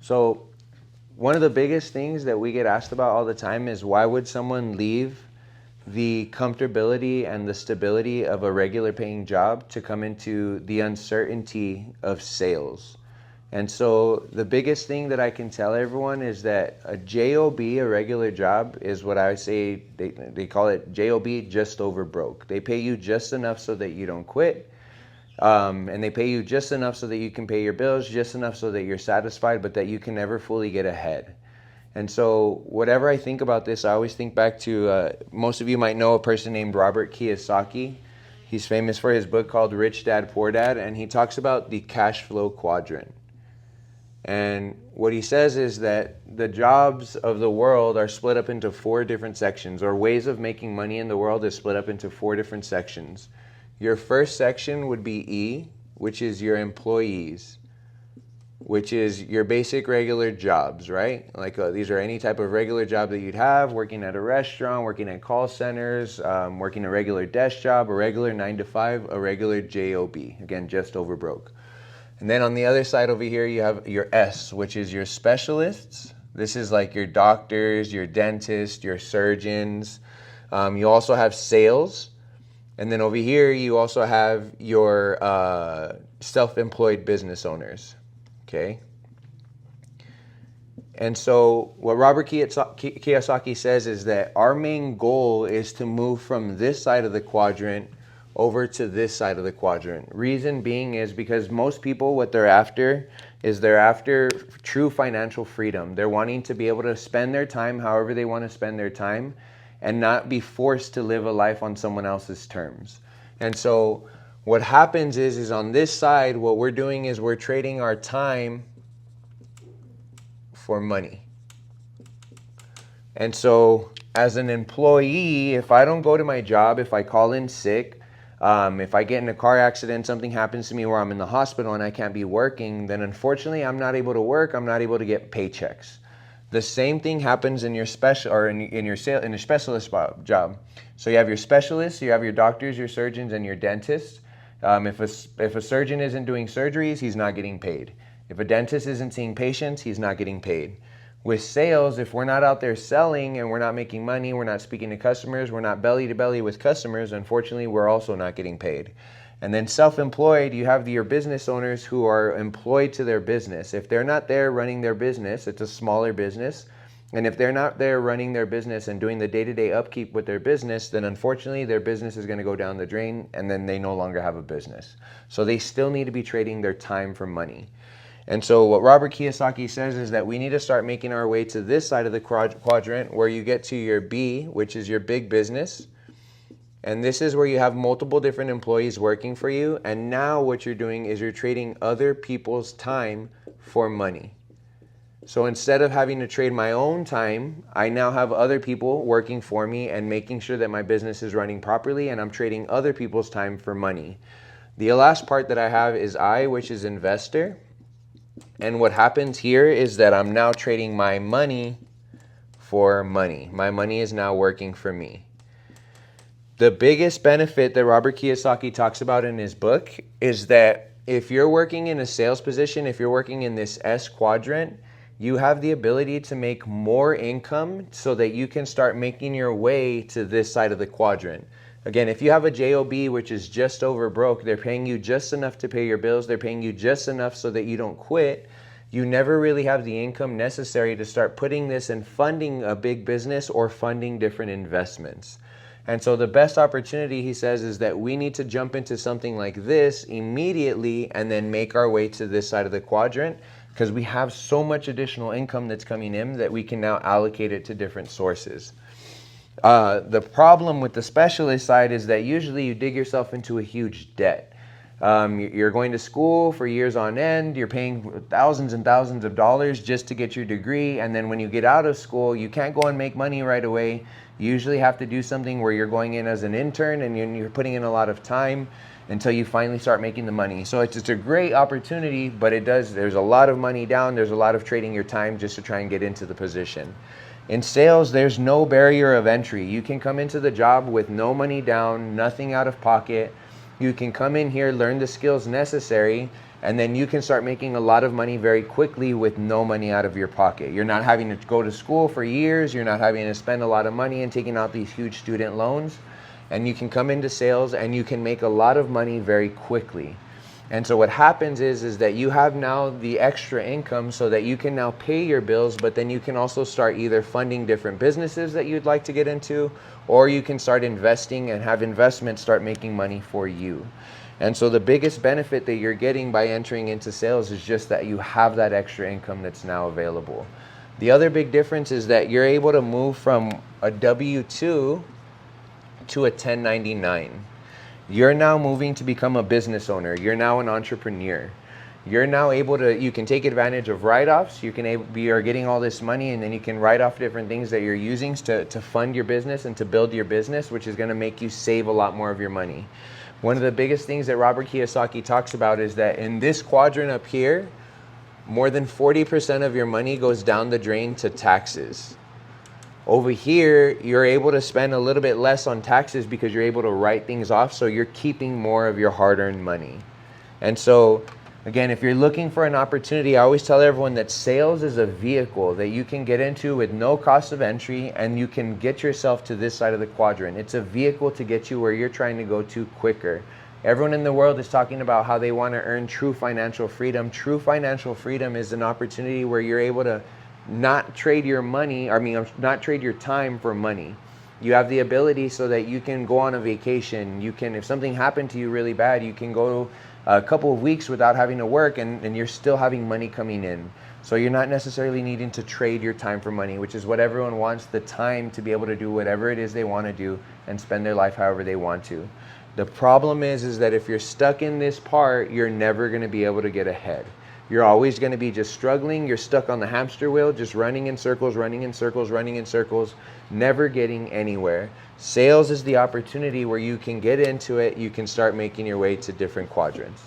So one of the biggest things that we get asked about all the time is, why would someone leave the comfortability and the stability of a regular paying job to come into the uncertainty of sales? And so the biggest thing that I can tell everyone is that a JOB, a regular job, is what I say, they call it JOB, just over broke. They pay you just enough so that you don't quit. And they pay you just enough so that you can pay your bills, just enough so that you're satisfied, but that you can never fully get ahead. And so whatever I think about this, I always think back to, most of you might know a person named Robert Kiyosaki. He's famous for his book called Rich Dad, Poor Dad, and he talks about the cash flow quadrant. And what he says is that the jobs of the world are split up into 4 different sections, or ways of making money in the world is split up into 4 different sections. Your first section would be E, which is your employees, which is your basic regular jobs, right? Like these are any type of regular job that you'd have, working at a restaurant, working at call centers, working a regular desk job, a regular 9 to 5, a regular JOB, again, just over broke. And then on the other side over here, you have your S, which is your specialists. This is like your doctors, your dentists, your surgeons. You also have sales. And then over here, you also have your self-employed business owners, okay? And so what Robert Kiyosaki says is that our main goal is to move from this side of the quadrant over to this side of the quadrant. Reason being is because most people, what they're after is they're after true financial freedom. They're wanting to be able to spend their time however they want to spend their time and not be forced to live a life on someone else's terms. And so what happens is on this side, what we're doing is we're trading our time for money. And so as an employee, if I don't go to my job, if I call in sick, if I get in a car accident, something happens to me where I'm in the hospital and I can't be working, then unfortunately I'm not able to work, I'm not able to get paychecks. The same thing happens in your special or in your specialist job. So you have your specialists, you have your doctors, your surgeons, and your dentists. If a surgeon isn't doing surgeries, he's not getting paid. If a dentist isn't seeing patients, he's not getting paid. With sales, if we're not out there selling and we're not making money, we're not speaking to customers, we're not belly to belly with customers, unfortunately, we're also not getting paid. And then self-employed, you have your business owners who are employed to their business. If they're not there running their business, it's a smaller business. And if they're not there running their business and doing the day-to-day upkeep with their business, then unfortunately their business is going to go down the drain and then they no longer have a business. So they still need to be trading their time for money. And so what Robert Kiyosaki says is that we need to start making our way to this side of the quadrant where you get to your B, which is your big business. And this is where you have multiple different employees working for you. And now what you're doing is you're trading other people's time for money. So instead of having to trade my own time, I now have other people working for me and making sure that my business is running properly, and I'm trading other people's time for money. The last part that I have is I, which is investor. And what happens here is that I'm now trading my money for money. My money is now working for me. The biggest benefit that Robert Kiyosaki talks about in his book is that if you're working in a sales position, if you're working in this S quadrant, you have the ability to make more income so that you can start making your way to this side of the quadrant. Again, if you have a JOB, which is just over broke, they're paying you just enough to pay your bills, they're paying you just enough so that you don't quit, you never really have the income necessary to start putting this and funding a big business or funding different investments. And so the best opportunity, he says, is that we need to jump into something like this immediately and then make our way to this side of the quadrant, because we have so much additional income that's coming in that we can now allocate it to different sources. The problem with the specialist side is that usually you dig yourself into a huge debt. You're going to school for years on end, you're paying thousands and thousands of dollars just to get your degree, and then when you get out of school, you can't go and make money right away. You usually have to do something where you're going in as an intern and you're putting in a lot of time until you finally start making the money. So it's a great opportunity, but there's a lot of money down, there's a lot of trading your time just to try and get into the position. In sales, there's no barrier of entry. You can come into the job with no money down, nothing out of pocket. You can come in here, learn the skills necessary, And then you can start making a lot of money very quickly with no money out of your pocket. You're not having to go to school for years. You're not having to spend a lot of money and taking out these huge student loans. And you can come into sales and you can make a lot of money very quickly. And so what happens is that you have now the extra income so that you can now pay your bills, but then you can also start either funding different businesses that you'd like to get into, or you can start investing and have investments start making money for you. And so the biggest benefit that you're getting by entering into sales is just that you have that extra income that's now available. The other big difference is that you're able to move from a W-2 to a 1099. You're now moving to become a business owner. You're now an entrepreneur. You're now able to, you can take advantage of write-offs. You're getting all this money, and then you can write off different things that you're using to fund your business and to build your business, which is going to make you save a lot more of your money. One of the biggest things that Robert Kiyosaki talks about is that in this quadrant up here, more than 40% of your money goes down the drain to taxes. Over here, you're able to spend a little bit less on taxes because you're able to write things off, so you're keeping more of your hard-earned money. And so, again, if you're looking for an opportunity, I always tell everyone that sales is a vehicle that you can get into with no cost of entry, and you can get yourself to this side of the quadrant. It's a vehicle to get you where you're trying to go to quicker. Everyone in the world is talking about how they want to earn true financial freedom. True financial freedom is an opportunity where you're able to not trade your money, not trade your time for money. You have the ability so that you can go on a vacation. You can, if something happened to you really bad, you can go a couple of weeks without having to work, and you're still having money coming in. So you're not necessarily needing to trade your time for money, which is what everyone wants, the time to be able to do whatever it is they want to do and spend their life however they want to. The problem is that if you're stuck in this part, you're never going to be able to get ahead. You're always going to be just struggling. You're stuck on the hamster wheel, just running in circles, running in circles, running in circles, never getting anywhere. Sales is the opportunity where you can get into it. You can start making your way to different quadrants.